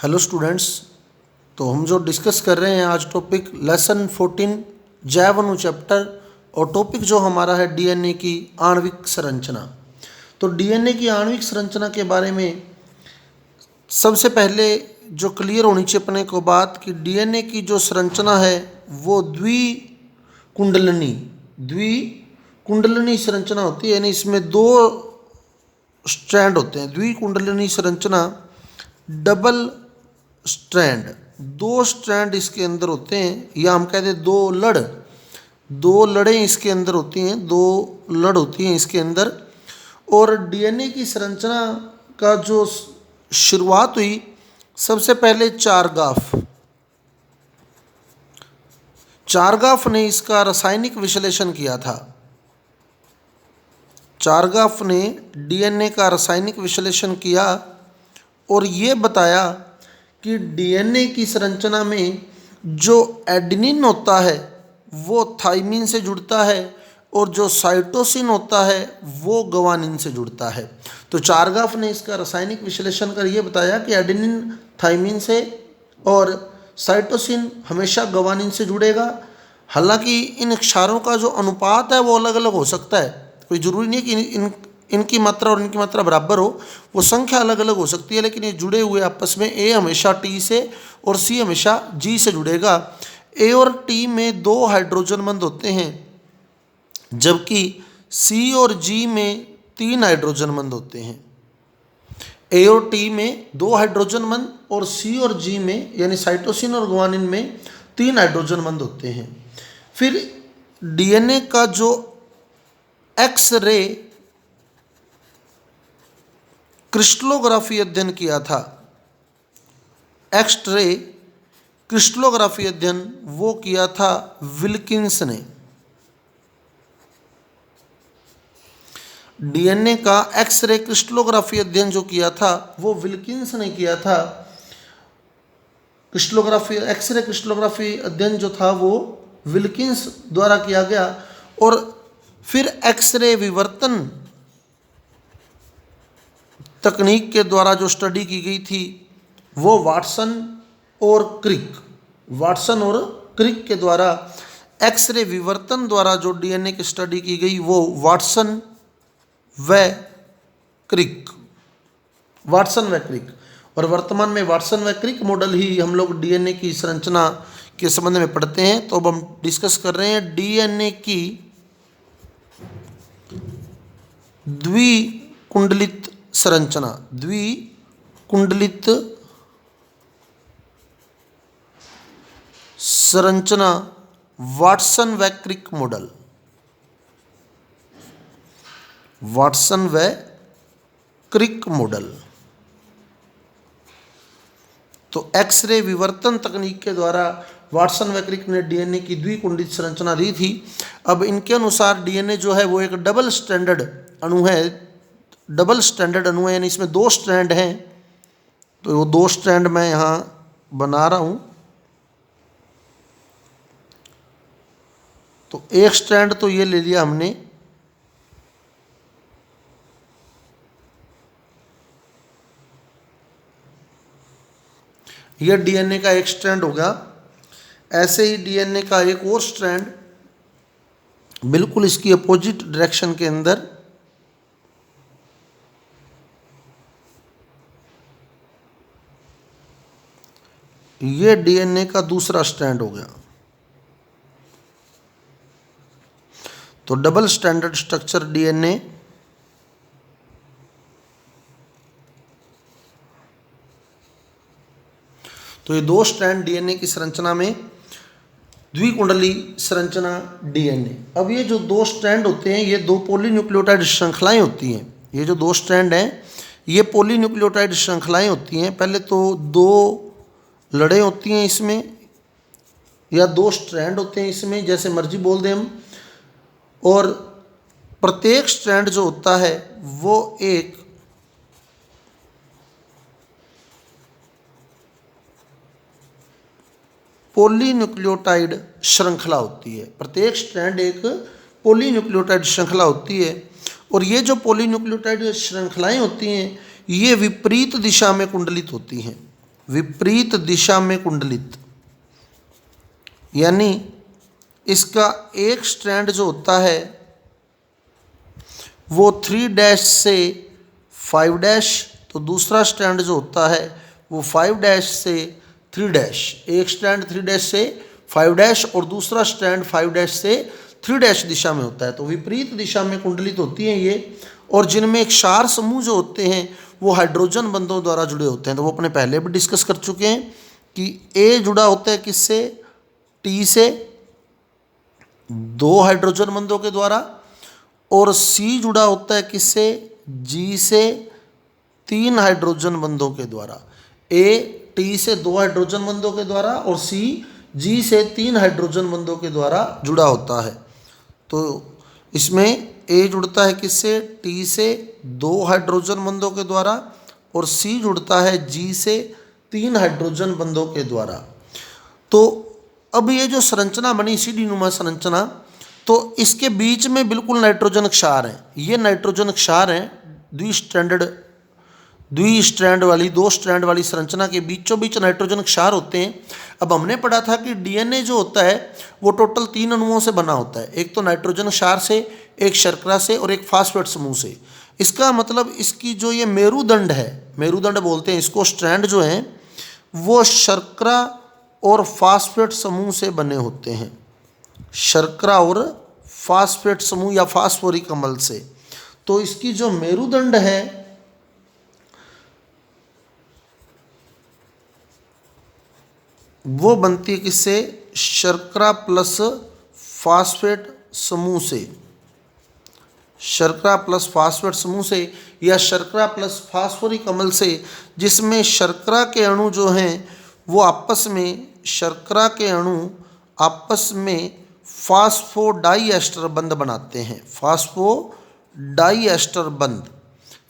Hello students. तो हम जो डिस्कस कर रहे हैं आज टॉपिक लेसन 14 जैव अणु चैप्टर, और टॉपिक जो हमारा है डीएनए की आणविक संरचना। तो डीएनए की आणविक संरचना के बारे में सबसे पहले जो क्लियर होनी चाहिए अपने को बात कि डीएनए की जो संरचना है वो द्विकुंडलिनी संरचना होती है, यानी इसमें दो स्ट्रैंड होते हैं। द्विकुंडलिनी संरचना डबल स्ट्रैंड, दो स्ट्रैंड इसके अंदर होते हैं, या हम कहते हैं दो लड़ें इसके अंदर होती हैं, दो लड़ होती हैं इसके अंदर। और डीएनए की संरचना का जो शुरुआत हुई सबसे पहले चारगाफ ने इसका रासायनिक विश्लेषण किया था। चारगाफ ने डीएनए का रासायनिक विश्लेषण किया और ये बताया कि डीएनए की संरचना में जो एडेनिन होता है वो थाइमिन से जुड़ता है, और जो साइटोसिन होता है वो ग्वानिन से जुड़ता है। तो चारगाफ ने इसका रासायनिक विश्लेषण कर ये बताया कि एडेनिन थाइमिन से और साइटोसिन हमेशा ग्वानिन से जुड़ेगा। हालांकि इन क्षारों का जो अनुपात है वो अलग अलग हो सकता है, कोई ज़रूरी नहीं है कि इनकी मात्रा और इनकी मात्रा बराबर हो, वो संख्या अलग अलग हो सकती है, लेकिन ये जुड़े हुए आपस में। ए हमेशा टी से और सी हमेशा जी से जुड़ेगा। ए और टी में दो हाइड्रोजन बंध होते हैं, जबकि सी और जी में 3 हाइड्रोजन बंध होते हैं। ए और टी में 2 हाइड्रोजन बंध और सी और जी में यानी साइटोसिन और ग्वानिन में 3 हाइड्रोजन बंध होते हैं। फिर डीएनए का जो एक्स-रे क्रिस्टलोग्राफी अध्ययन किया था, एक्स-रे क्रिस्टलोग्राफी अध्ययन वो किया था विल्किंस ने। डीएनए का एक्स-रे क्रिस्टलोग्राफी अध्ययन जो किया था वो विल्किंस ने किया था। एक्स-रे क्रिस्टलोग्राफी अध्ययन जो था वो विल्किंस द्वारा किया गया। और फिर एक्स-रे विवर्तन तकनीक के द्वारा जो स्टडी की गई थी वो वाटसन और क्रिक के द्वारा, एक्स-रे विवर्तन द्वारा जो डीएनए की स्टडी की गई वो वाटसन व क्रिक। और वर्तमान में वाटसन व क्रिक मॉडल ही हम लोग डीएनए की संरचना के संबंध में पढ़ते हैं। तो अब हम डिस्कस कर रहे हैं डीएनए की द्विकुंडलित संरचना वाटसन व क्रिक मॉडल। तो एक्स-रे विवर्तन तकनीक के द्वारा वाटसन व क्रिक ने डीएनए की द्विकुंडलित संरचना दी थी। अब इनके अनुसार डीएनए जो है वो एक डबल स्टैंडर्ड अणु है, यानी इसमें 2 स्ट्रैंड हैं। तो वो 2 स्ट्रैंड मैं यहाँ बना रहा हूँ। तो एक स्ट्रैंड तो ये ले लिया हमने, यह डीएनए का एक स्ट्रैंड हो गया। ऐसे ही डीएनए का एक और स्ट्रैंड बिल्कुल इसकी अपोजिट डायरेक्शन के अंदर, यह डीएनए का दूसरा स्ट्रैंड हो गया। तो डबल स्टैंडर्ड स्ट्रक्चर डीएनए तो ये 2 स्ट्रैंड डीएनए की संरचना में द्विकुंडली संरचना डीएनए। अब ये जो 2 स्ट्रैंड होते हैं ये 2 पॉलीन्यूक्लियोटाइड श्रृंखलाएं होती हैं। ये जो 2 स्ट्रैंड हैं ये पॉलीन्यूक्लियोटाइड श्रृंखलाएं होती हैं। पहले तो 2 लड़ें होती हैं इसमें, या 2 स्ट्रैंड होते हैं इसमें, जैसे मर्जी बोल दें हम। और प्रत्येक स्ट्रैंड जो होता है वो एक पॉलीन्यूक्लियोटाइड श्रृंखला होती है। प्रत्येक स्ट्रैंड एक पॉलीन्यूक्लियोटाइड श्रृंखला होती है। और ये जो पॉलीन्यूक्लियोटाइड श्रृंखलाएं होती हैं ये विपरीत दिशा में कुंडलित होती हैं। विपरीत दिशा में कुंडलित, यानी इसका एक स्ट्रैंड जो होता है वो 3' से 5', तो दूसरा स्ट्रैंड जो होता है वो 5' से 3', एक स्ट्रैंड 3' से 5' और दूसरा स्ट्रैंड 5' से 3' दिशा में होता है। तो विपरीत दिशा में कुंडलित होती हैं ये, और जिनमें एक क्षार समूह जो होते हैं वो हाइड्रोजन बंधों द्वारा जुड़े होते हैं। तो वो अपने पहले भी डिस्कस कर चुके हैं कि ए जुड़ा होता है किससे, टी से 2 हाइड्रोजन बंधों के द्वारा, और सी जुड़ा होता है किससे, जी से 3 हाइड्रोजन बंधों के द्वारा। ए टी से 2 हाइड्रोजन बंधों के द्वारा और सी जी से 3 हाइड्रोजन बंधों के द्वारा जुड़ा होता है। तो इसमें ए जुड़ता है किससे, टी से 2 हाइड्रोजन बंधों के द्वारा, और सी जुड़ता है जी से 3 हाइड्रोजन बंधों के द्वारा। तो अब ये जो संरचना बनी सीढ़ी नुमा संरचना, तो इसके बीच में बिल्कुल नाइट्रोजन क्षार हैं। ये नाइट्रोजन क्षार हैं, द्विस्ट्रैंड वाली 2 स्ट्रैंड वाली संरचना के बीचों बीच नाइट्रोजन क्षार होते हैं। अब हमने पढ़ा था कि डीएनए जो होता है वो टोटल 3 अणुओं से बना होता है, एक तो नाइट्रोजन क्षार से, एक शर्करा से और एक फास्फेट समूह से। इसका मतलब इसकी जो ये मेरुदंड है, मेरुदंड बोलते हैं इसको, स्ट्रैंड जो हैं वो शर्करा और फास्फेट समूह से बने होते हैं, शर्करा और फास्फेट समूह या फास्फोरिक अम्ल से। तो इसकी जो मेरुदंड है वो बनती है किससे, शर्करा प्लस फास्फेट समूह से, शर्करा प्लस फास्फेट समूह से या शर्करा प्लस फास्फोरिक अम्ल से, जिसमें शर्करा के अणु जो हैं वो आपस में, शर्करा के अणु आपस में फास्फोडाईएस्टर बंध बनाते हैं, फास्फोडाईएस्टर बंध,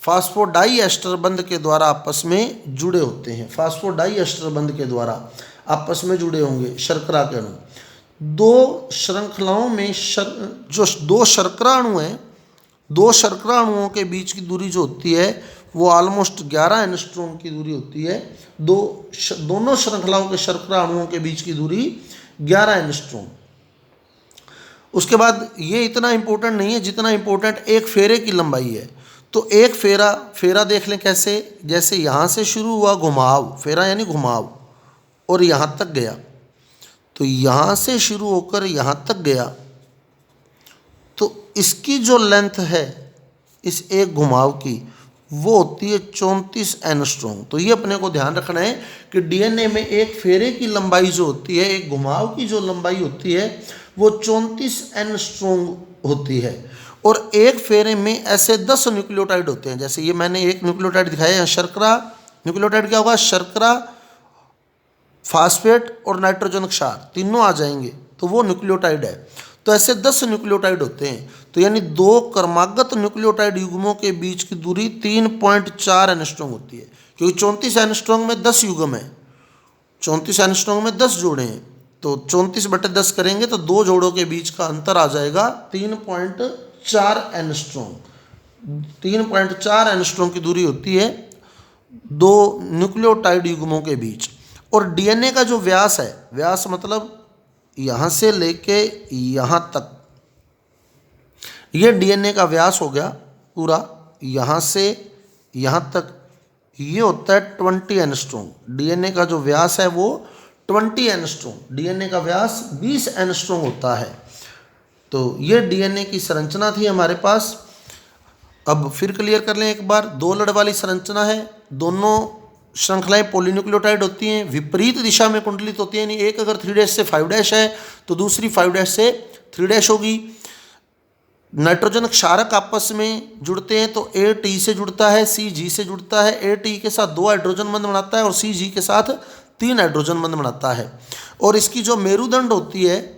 फास्फोडाईएस्टर बंध के द्वारा आपस में जुड़े होते हैं, फास्फोडाईएस्टर बंध के द्वारा आपस में जुड़े होंगे शर्करा के अणु। 2 श्रृंखलाओं में जो 2 शर्करा अणु हैं, 2 शर्करा अणुओं के बीच की दूरी जो होती है वो ऑलमोस्ट 11 एंगस्ट्रॉम की दूरी होती है। दोनों श्रृंखलाओं के शर्करा अणुओं के बीच की दूरी 11 एंगस्ट्रॉम। उसके बाद ये इतना इंपॉर्टेंट नहीं है जितना इंपॉर्टेंट एक फेरे की लंबाई है। तो एक फेरा देख लें कैसे, जैसे यहाँ से शुरू हुआ घुमाव, फेरा यानी घुमाव, और यहाँ तक गया, तो यहाँ से शुरू होकर यहाँ तक गया, तो इसकी जो लेंथ है इस एक घुमाव की वो होती है 34 एंगस्ट्रॉम। तो ये अपने को ध्यान रखना है कि डीएनए में एक फेरे की लंबाई जो होती है, एक घुमाव की जो लंबाई होती है वो 34 एंगस्ट्रॉम होती है। और एक फेरे में ऐसे 10 न्यूक्लियोटाइड होते हैं। जैसे ये मैंने एक न्यूक्लियोटाइड दिखाया है, शर्करा, न्यूक्लियोटाइड क्या होगा, शर्करा, फास्फेट और नाइट्रोजन क्षार तीनों आ जाएंगे तो वो न्यूक्लियोटाइड है। तो ऐसे 10 न्यूक्लियोटाइड होते हैं। तो यानी 2 क्रमागत न्यूक्लियोटाइड युग्मों के बीच की दूरी 3.4 एंगस्ट्रॉम होती है, क्योंकि 34 एंगस्ट्रॉम में 10 युग्म है, 34 एंगस्ट्रॉम में 10 जोड़े हैं, तो 34/10 करेंगे तो 2 जोड़ों के बीच का अंतर आ जाएगा 3.4 एंगस्ट्रॉम। 3.4 एंगस्ट्रॉम की दूरी होती है 2 न्यूक्लियोटाइड युग्मों के बीच। और डीएनए का जो व्यास है, व्यास मतलब यहाँ से लेके यहाँ तक, ये डीएनए का व्यास हो गया पूरा, यहाँ से यहाँ तक ये होता है 20 एंगस्ट्रॉम। डीएनए का जो व्यास है वो 20 एंगस्ट्रॉम, डीएनए का व्यास 20 एंगस्ट्रॉम होता है। तो ये डीएनए की संरचना थी हमारे पास। अब फिर क्लियर कर लें एक बार, 2 लड़ वाली संरचना है, दोनों श्रृंखलाएं पॉलीन्यूक्लियोटाइड होती हैं, विपरीत दिशा में कुंडलित होती हैं, यानी एक अगर 3' से 5' है तो दूसरी 5' से 3' होगी। नाइट्रोजन क्षारक आपस में जुड़ते हैं तो ए टी से जुड़ता है, सी जी से जुड़ता है, ए टी के साथ 2 हाइड्रोजन बंध बनाता है और सी जी के साथ 3 हाइड्रोजन बंध बनाता है। और इसकी जो मेरुदंड होती है,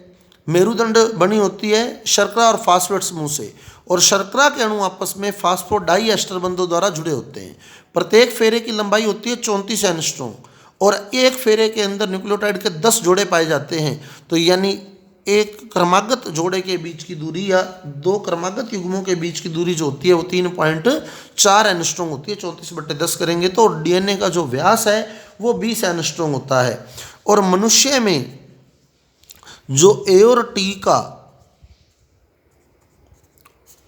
मेरुदंड बनी होती है शर्करा और फास्फेट समूह से, और शर्करा के अणु आपस में फास्फोडाईएस्टर बंधों द्वारा जुड़े होते हैं। प्रत्येक फेरे की लंबाई होती है 34 एंगस्ट्रॉम और एक फेरे के अंदर न्यूक्लियोटाइड के 10 जोड़े पाए जाते हैं। तो यानी एक क्रमागत जोड़े के बीच की दूरी या 2 क्रमागत युग्मों के बीच की दूरी जो होती है वो 3.4 एंगस्ट्रॉम होती है। 34/10 करेंगे तो डीएनए का जो व्यास है वो 20 एंगस्ट्रॉम होता है। और मनुष्य में जो ए और टी का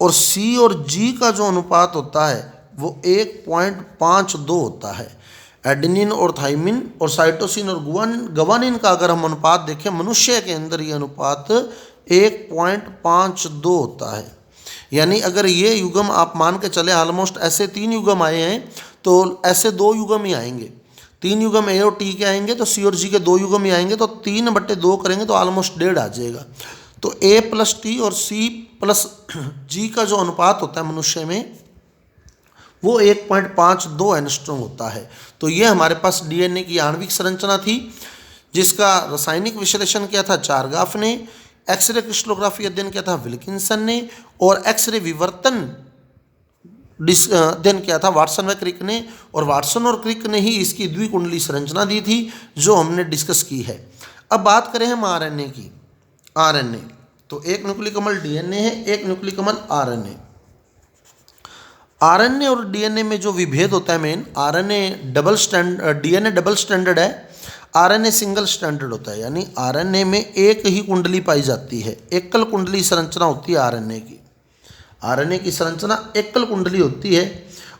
और सी और जी का जो अनुपात होता है वो 1.52 होता है। एडेनिन और थाइमिन और साइटोसिन और गवानिन का अगर हम अनुपात देखें, मनुष्य के अंदर ये अनुपात 1.52 होता है। यानी अगर ये युग्म आप मान के चले, ऑलमोस्ट ऐसे 3 युग्म आए हैं तो ऐसे 2 युग्म ही आएंगे। 3 युग्म ए और टी के आएंगे तो सी और जी के 2 युग्म ही आएंगे, तो 3/2 करेंगे तो ऑलमोस्ट 1.5 आ जाएगा। तो ए प्लस टी और सी प्लस जी का जो अनुपात होता है मनुष्य में वो 1.52 एंगस्ट्रॉम होता है। तो ये हमारे पास डीएनए की आणविक संरचना थी, जिसका रासायनिक विश्लेषण किया था चारगाफ ने, एक्सरे क्रिस्टलोग्राफी अध्ययन किया था विल्किंसन ने, और एक्सरे विवर्तन अध्ययन किया था वाटसन व क्रिक ने। और वाटसन और क्रिक ने ही इसकी द्विकुंडली संरचना दी थी जो हमने डिस्कस की है। अब बात करें हम आरएनए की। आरएनए तो एक न्यूक्लिक कमल डीएनए है, एक न्यूक्लिक कमल आरएनए। आरएनए और डीएनए में जो विभेद होता है मेन, डीएनए डबल स्टैंडर्ड है, आरएनए सिंगल स्टैंडर्ड होता है। यानी आरएनए में एक ही कुंडली पाई जाती है, एकल कुंडली संरचना होती है आरएनए की। आरएनए की संरचना एकल कुंडली होती है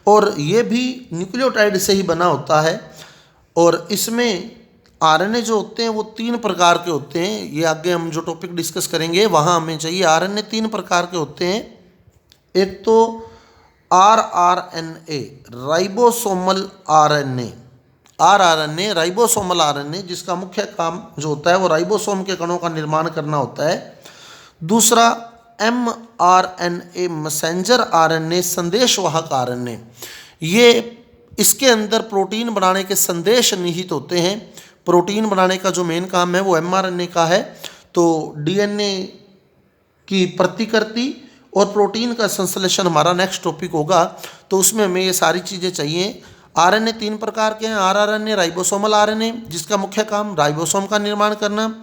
और ये भी न्यूक्लियोटाइड से ही बना होता है। और इसमें आरएनए जो होते हैं वो 3 प्रकार के होते हैं। ये आगे हम जो टॉपिक डिस्कस करेंगे वहाँ हमें चाहिए। आरएनए 3 प्रकार के होते हैं। एक तो rRNA, ribosomal RNA, rRNA ribosomal RNA, जिसका मुख्य काम जो होता है वो राइबोसोम के कणों का निर्माण करना होता है। दूसरा एमआरएनए, मैसेंजर आरएनए, संदेशवाहक आरएनए। ये इसके अंदर प्रोटीन बनाने के संदेश निहित होते हैं। प्रोटीन बनाने का जो मेन काम है वो एमआरएनए का है। तो डीएनए की प्रतिकृति और प्रोटीन का संश्लेषण हमारा नेक्स्ट टॉपिक होगा, तो उसमें हमें ये सारी चीज़ें चाहिए। आरएनए 3 प्रकार के हैं। आरआरएनए राइबोसोमल आरएनए, जिसका मुख्य काम राइबोसोम का निर्माण करना।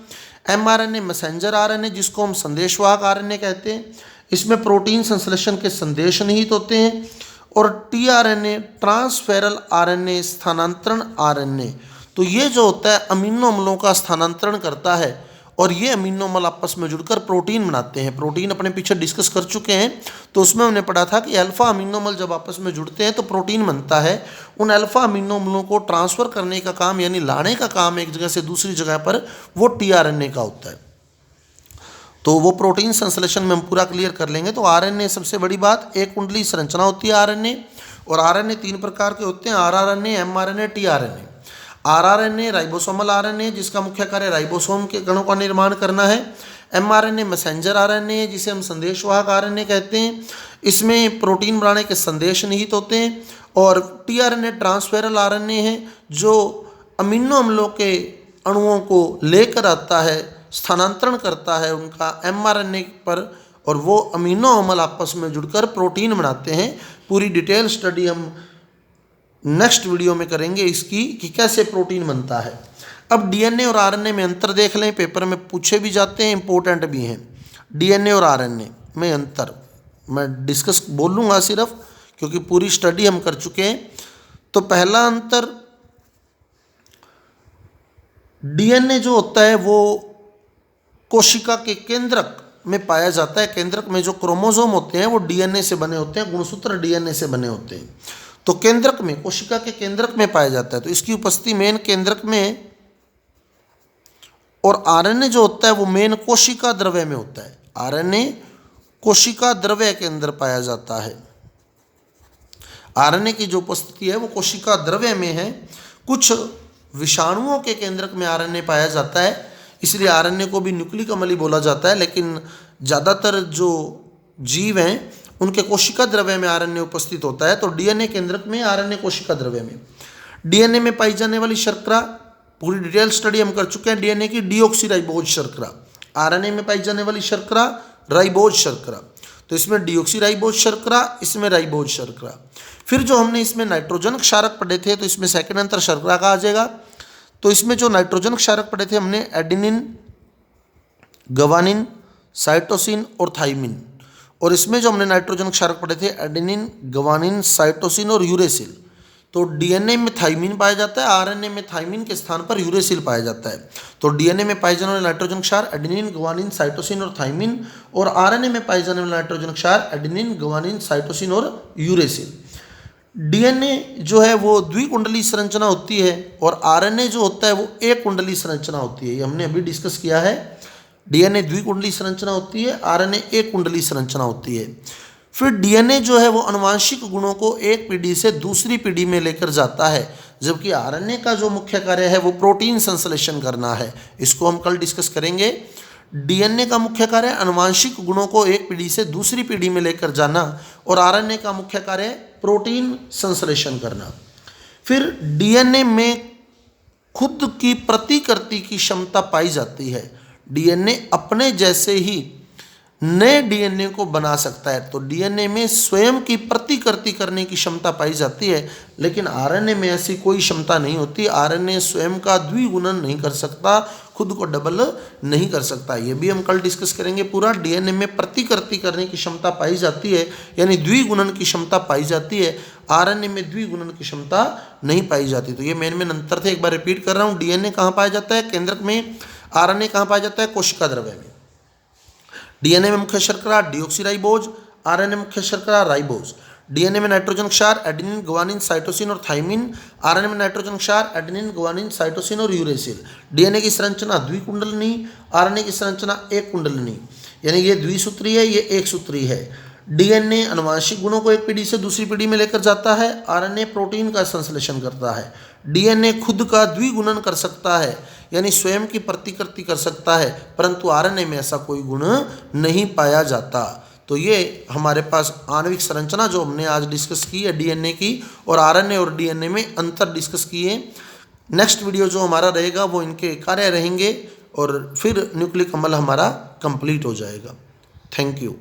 एमआरएनए मैसेंजर आरएनए, जिसको हम संदेशवाहक आरएनए कहते हैं, इसमें प्रोटीन संश्लेषण के संदेश निहित होते हैं। और टीआरएनए ट्रांसफेरल आरएनए, स्थानांतरण आरएनए, तो ये जो होता है अमीनो अम्लों का स्थानांतरण करता है और ये अमीनो अम्ल आपस में जुड़कर प्रोटीन बनाते हैं। प्रोटीन अपने पीछे डिस्कस कर चुके हैं, तो उसमें हमने पढ़ा था कि अल्फा अमीनो अम्ल जब आपस में जुड़ते हैं तो प्रोटीन बनता है। उन अल्फा अमीनो अम्लों को ट्रांसफ़र करने का काम, यानी लाने का काम एक जगह से दूसरी जगह पर, वो टीआरएनए का होता है। तो वो प्रोटीन संश्लेषण में हम पूरा क्लियर कर लेंगे। तो आरएनए सबसे बड़ी बात, एक कुंडली संरचना होती है आरएनए। और आरएनए 3 प्रकार के होते हैं, rRNA, mRNA, tRNA. RRNA ribosomal RNA, जिसका मुख्य कार्य राइबोसोम के कणों का निर्माण करना है। एमआरएनए मैसेंजर आरएनए, जिसे हम संदेशवाहक आरएनए कहते हैं, इसमें प्रोटीन बनाने के संदेश निहित होते हैं। और टीआरएनए ट्रांसफेरल आरएनए है, जो अमीनो अम्लों के अणुओं को लेकर आता है, स्थानांतरण करता है उनका एमआरएनए पर, और वो अमीनो अम्ल आपस में जुड़कर प्रोटीन बनाते हैं। पूरी डिटेल स्टडी हम नेक्स्ट वीडियो में करेंगे इसकी, कि कैसे प्रोटीन बनता है। अब डीएनए और आरएनए में अंतर देख लें, पेपर में पूछे भी जाते हैं, इंपॉर्टेंट भी हैं। डीएनए और आरएनए में अंतर मैं डिस्कस बोलूँगा सिर्फ, क्योंकि पूरी स्टडी हम कर चुके हैं। तो पहला अंतर, डीएनए जो होता है वो कोशिका के केंद्रक में पाया जाता है। केंद्रक में जो क्रोमोसोम होते हैं वो डीएनए से बने होते हैं, गुणसूत्र डीएनए से बने होते हैं। तो केंद्रक में, कोशिका के केंद्रक में पाया जाता है, तो इसकी उपस्थिति मेन केंद्रक में। और आरएनए जो होता है वो मेन कोशिका द्रव्य में होता है। आरएनए कोशिका द्रव्य के अंदर पाया जाता है। आरएनए की जो उपस्थिति है वो कोशिका द्रव्य में है। कुछ विषाणुओं के केंद्रक में आरएनए पाया जाता है, इसलिए आरएनए को भी न्यूक्लिक अम्ल ही बोला जाता है। लेकिन ज़्यादातर जो जीव हैं उनके कोशिका द्रव्य में आरएनए उपस्थित होता है। तो डीएनए केंद्रक में, आरएनए कोशिका द्रव्य में। डीएनए में पाई जाने वाली शर्करा, पूरी डिटेल स्टडी हम कर चुके हैं डीएनए की, डीऑक्सीराइबोज शर्करा। आरएनए में पाई जाने वाली शर्करा राइबोज शर्करा, तो इसमें डीऑक्सीराइबोज शर्करा, इसमें राइबोज शर्करा। फिर जो हमने इसमें नाइट्रोजन क्षारक पढ़े थे, तो इसमें सेकेंड अंतर शर्करा का आ जाएगा। तो इसमें जो नाइट्रोजन क्षारक पढ़े थे हमने, एडेनिन, गवानिन, साइटोसिन और थाइमिन। और इसमें जो हमने नाइट्रोजन क्षारक पढ़े थे, एडेनिन, गवानिन, साइटोसिन और यूरेसिल। तो डीएनए में थाइमिन पाया जाता है, आरएनए में थाइमिन के स्थान पर यूरेसिल पाया जाता है। तो डीएनए में पाए जाने वाले नाइट्रोजन क्षार एडेनिन, गुआनिन, साइटोसिन और थाइमिन, और आरएनए में पाए जाने वाले नाइट्रोजन क्षार एडेनिन, गुआनिन, साइटोसिन और यूरेसिल। डीएनए जो है वो द्विकुंडली संरचना होती है और आरएनए जो होता है वो एक कुंडली संरचना होती है। ये हमने अभी डिस्कस किया है। डीएनए द्विकुंडली संरचना होती है, आरएनए एक कुंडली संरचना होती है। फिर डीएनए जो है वो आनुवांशिक गुणों को एक पीढ़ी से दूसरी पीढ़ी में लेकर जाता है, जबकि आरएनए का जो मुख्य कार्य है वो प्रोटीन संश्लेषण करना है। इसको हम कल डिस्कस करेंगे। डीएनए का मुख्य कार्य आनुवांशिक गुणों को एक पीढ़ी से दूसरी पीढ़ी में लेकर जाना और आरएनए का मुख्य कार्य प्रोटीन संश्लेषण करना। फिर डीएनए में खुद की प्रतिकृति की क्षमता पाई जाती है। डीएनए अपने जैसे ही नए डीएनए को बना सकता है। तो डीएनए में स्वयं की प्रतिकृति करने की क्षमता पाई जाती है, लेकिन आरएनए में ऐसी कोई क्षमता नहीं होती। आरएनए स्वयं का द्विगुणन नहीं कर सकता, खुद को डबल नहीं कर सकता। ये भी हम कल डिस्कस करेंगे पूरा। डीएनए में प्रतिकृति करने की क्षमता पाई जाती है, यानी द्विगुणन की क्षमता पाई जाती है। आरएनए में द्विगुणन की क्षमता नहीं पाई जाती। तो ये मेन अंतर थे। एक बार रिपीट कर रहा हूँ। डीएनए कहाँ पाया जाता है? केंद्रक में। आरएनए कहाँ पाया जाता है? कोशिका द्रव्य में। डीएनए में मुख्य शर्करा डीऑक्सीराइबोज, आरएनए में मुख्य शर्करा राइबोज। डीएनए में नाइट्रोजन क्षार एडेनिन, गुआनिन, साइटोसिन और थाइमिन। आरएनए में नाइट्रोजन क्षार एडेनिन, गुआनिन, साइटोसिन और यूरेसिल। डीएनए की संरचना द्विकुंडलिनी, आरएनए की संरचना एक कुंडलिनी, यानी ये द्विसूत्री है, ये एक सूत्री है। डीएनए आनुवांशिक गुणों को एक पीढ़ी से दूसरी पीढ़ी में लेकर जाता है, आरएनए प्रोटीन का संश्लेषण करता है। डीएनए खुद का द्विगुणन कर सकता है, यानी स्वयं की प्रतिकृति कर सकता है, परंतु आरएनए में ऐसा कोई गुण नहीं पाया जाता। तो ये हमारे पास आणविक संरचना जो हमने आज डिस्कस की है डीएनए की, और आरएनए और डीएनए में अंतर डिस्कस किए। नेक्स्ट वीडियो जो हमारा रहेगा वो इनके कार्य रहेंगे और फिर न्यूक्लिक अम्ल हमारा कंप्लीट हो जाएगा। Thank you.